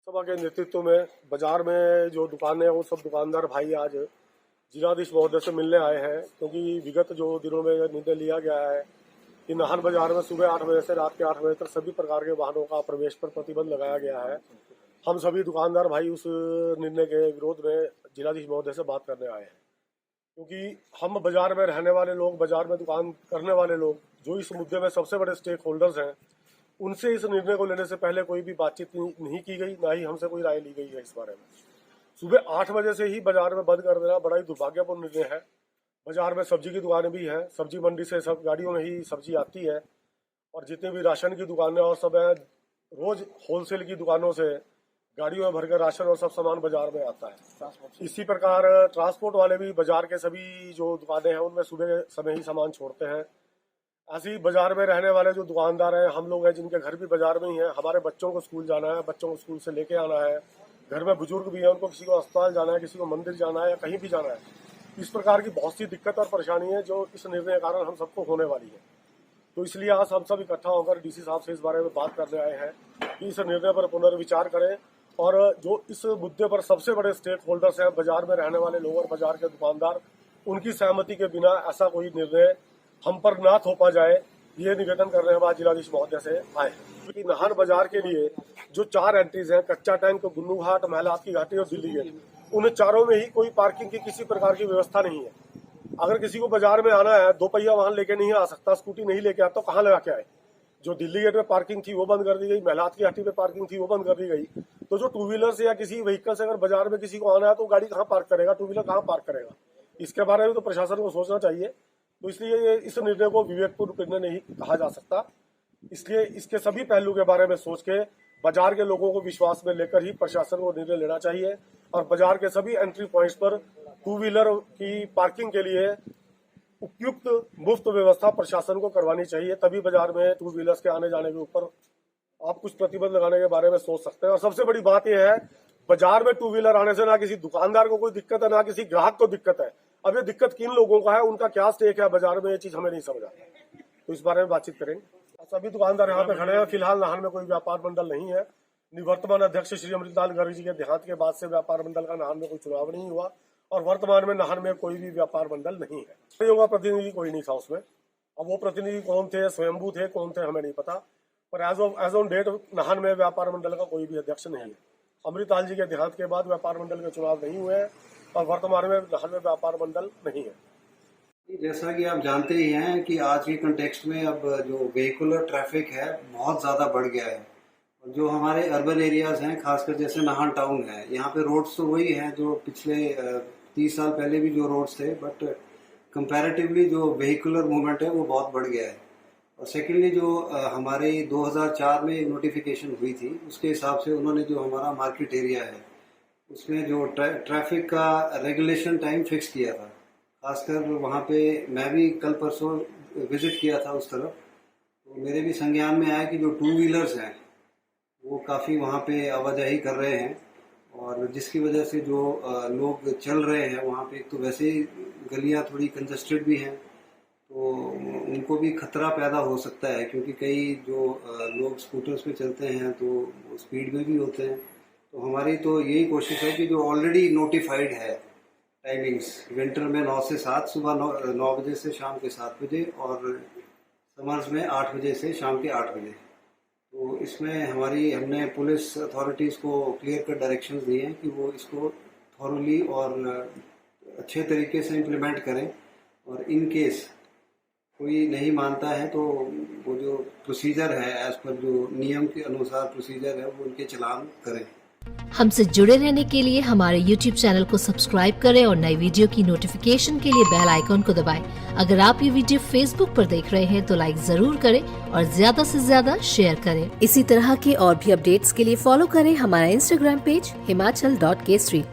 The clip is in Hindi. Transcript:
सभा के नेतृत्व में बाजार में जो दुकानें हैं वो सब दुकानदार भाई आज जिलाधीश महोदय से मिलने आए हैं, क्योंकि विगत जो दिनों में निर्णय लिया गया है कि नाहन बाजार में सुबह 8 बजे से रात के 8 बजे तक सभी प्रकार के वाहनों का प्रवेश पर प्रतिबंध लगाया गया है। हम सभी दुकानदार भाई उस निर्णय के विरोध में जिलाधीश महोदय से बात करने आए हैं, क्योंकि हम बाजार में रहने वाले लोग, बाजार में दुकान करने वाले लोग जो इस मुद्दे में सबसे बड़े स्टेक होल्डर्स हैं, उनसे इस निर्णय को लेने से पहले कोई भी बातचीत नहीं की गई, ना ही हमसे कोई राय ली गई है इस बारे में। सुबह 8 बजे से ही बाजार में बंद कर देना बड़ा ही दुर्भाग्यपूर्ण निर्णय है। बाजार में सब्जी की दुकानें भी हैं, सब्जी मंडी से सब गाड़ियों में ही सब्जी आती है और जितने भी राशन की दुकानें और सब हैं, रोज होलसेल की दुकानों से गाड़ियों में भरकर राशन और सब सामान बाजार में आता है। इसी प्रकार ट्रांसपोर्ट वाले भी बाजार के सभी जो दुकानें हैं उनमें सुबह समय ही सामान छोड़ते हैं। ऐसे ही बाजार में रहने वाले जो दुकानदार हैं, हम लोग हैं जिनके घर भी बाजार में ही हैं, हमारे बच्चों को स्कूल जाना है, बच्चों को स्कूल से लेके आना है, घर में बुजुर्ग भी हैं, उनको किसी को अस्पताल जाना है, किसी को मंदिर जाना है या कहीं भी जाना है। इस प्रकार की बहुत सी दिक्कत और परेशानी है जो इस निर्णय के कारण हम सबको होने वाली है। तो इसलिए आज हम सब इकट्ठा होकर डीसी साहब से इस बारे में बात करने आए हैं कि इस निर्णय पर पुनर्विचार करें और जो इस मुद्दे पर सबसे बड़े स्टेक होल्डर्स हैं, बाजार में रहने वाले लोग और बाजार के दुकानदार, उनकी सहमति के बिना ऐसा कोई निर्णय हम पर ना थोपा जाए, ये निवेदन करने के बाद जिलाधीश महोदय से आए हैं। क्योंकि नाहन बाजार के लिए जो 4 एंट्रीज हैं, कच्चा टैंक, गुन्नू घाट, महिलात की घाटी और दिल्ली गेट, उन चारों में ही कोई पार्किंग की किसी प्रकार की व्यवस्था नहीं है। अगर किसी को बाजार में आना है, 2 पहिया वाहन लेके नहीं आ सकता, स्कूटी नहीं लेके आता, तो कहाँ लगा के आए? जो दिल्ली गेट में पार्किंग थी वो बंद कर दी गई, महिलात की घाटी पे पार्किंग थी वो बंद कर दी गई। तो जो 2 व्हीलर से या किसी व्हीकल से अगर बाजार में किसी को आना है तो गाड़ी कहाँ पार्क करेगा, 2 व्हीलर कहाँ पार्क करेगा? इसके बारे में तो प्रशासन को सोचना चाहिए। तो इसलिए इस निर्णय को विवेकपूर्ण निर्णय नहीं कहा जा सकता। इसलिए इसके सभी पहलू के बारे में सोच के बाजार के लोगों को विश्वास में लेकर ही प्रशासन को निर्णय लेना चाहिए और बाजार के सभी एंट्री पॉइंट्स पर 2 व्हीलर की पार्किंग के लिए उपयुक्त मुफ्त व्यवस्था प्रशासन को करवानी चाहिए। तभी बाजार में 2 व्हीलर्स के आने जाने के ऊपर आप कुछ प्रतिबंध लगाने के बारे में सोच सकते हैं। और सबसे बड़ी बात यह है, बाजार में 2 व्हीलर आने से ना किसी दुकानदार को कोई दिक्कत है, ना किसी ग्राहक को दिक्कत है। अब ये दिक्कत किन लोगों का है, उनका क्या स्टेक है बाजार में, ये चीज हमें नहीं समझ आती। तो इस बारे में बातचीत करेंगे। सभी दुकानदार यहाँ पे खड़े हैं। फिलहाल नाहन में कोई व्यापार मंडल नहीं है। निवर्तमान अध्यक्ष श्री अमृतलाल गर्ग जी के देहांत के बाद से व्यापार मंडल का नाहन में कोई चुनाव नहीं हुआ और वर्तमान में नाहन में कोई भी व्यापार मंडल नहीं है। प्रतिनिधि कोई नहीं था उसमें। अब वो प्रतिनिधि कौन थे, स्वयंभू थे, कौन थे, हमें नहीं पता। पर एज ऑन डेट नाहन में व्यापार मंडल का कोई भी अध्यक्ष नहीं है। अमृतलाल जी के देहांत के बाद व्यापार मंडल के चुनाव नहीं हुए हैं और वर्तमान में नाहन में व्यापार मंडल नहीं है। जैसा कि आप जानते ही हैं कि आज के कंटेक्स्ट में अब जो व्हीकुलर ट्रैफिक है बहुत ज़्यादा बढ़ गया है। और जो हमारे अर्बन एरियाज हैं, खासकर जैसे नाहन टाउन है, यहाँ पे रोड्स तो वही हैं जो पिछले 30 साल पहले भी जो रोड्स थे, बट कंपैरेटिवली जो व्हीकुलर मूवमेंट है वो बहुत बढ़ गया है। और सेकेंडली जो हमारे 2004 में नोटिफिकेशन हुई थी, उसके हिसाब से उन्होंने जो हमारा मार्केट एरिया है उसमें जो ट्रैफिक का रेगुलेशन टाइम फिक्स किया था। खासकर वहाँ पे मैं भी कल परसों विजिट किया था उस तरफ, तो मेरे भी संज्ञान में आया कि जो 2 व्हीलर्स हैं वो काफ़ी वहाँ पे आवाजाही कर रहे हैं और जिसकी वजह से जो लोग चल रहे हैं वहाँ पे, एक तो वैसे ही गलियाँ थोड़ी कंजस्टेड भी हैं, तो उनको भी खतरा पैदा हो सकता है, क्योंकि कई जो लोग स्कूटर्स पे चलते हैं तो स्पीड में भी होते हैं। तो हमारी तो यही कोशिश है कि जो ऑलरेडी नोटिफाइड है टाइमिंग्स, विंटर में 9 से 7, सुबह 9 बजे से शाम के 7 बजे और समर्स में 8 बजे से शाम के 8 बजे, तो इसमें हमने पुलिस अथॉरिटीज़ को क्लियर कट डायरेक्शंस दिए हैं कि वो इसको थॉरली और अच्छे तरीके से इम्प्लीमेंट करें और इन केस कोई नहीं मानता है तो वो जो प्रोसीजर है, एज पर जो नियम के अनुसार प्रोसीजर है, वो उनके चालान करें। हमसे जुड़े रहने के लिए हमारे YouTube चैनल को सब्सक्राइब करें और नई वीडियो की नोटिफिकेशन के लिए बेल आइकॉन को दबाएं। अगर आप ये वीडियो Facebook पर देख रहे हैं तो लाइक जरूर करें और ज्यादा से ज्यादा शेयर करें। इसी तरह के और भी अपडेट्स के लिए फॉलो करें हमारा Instagram पेज himachal.kesri।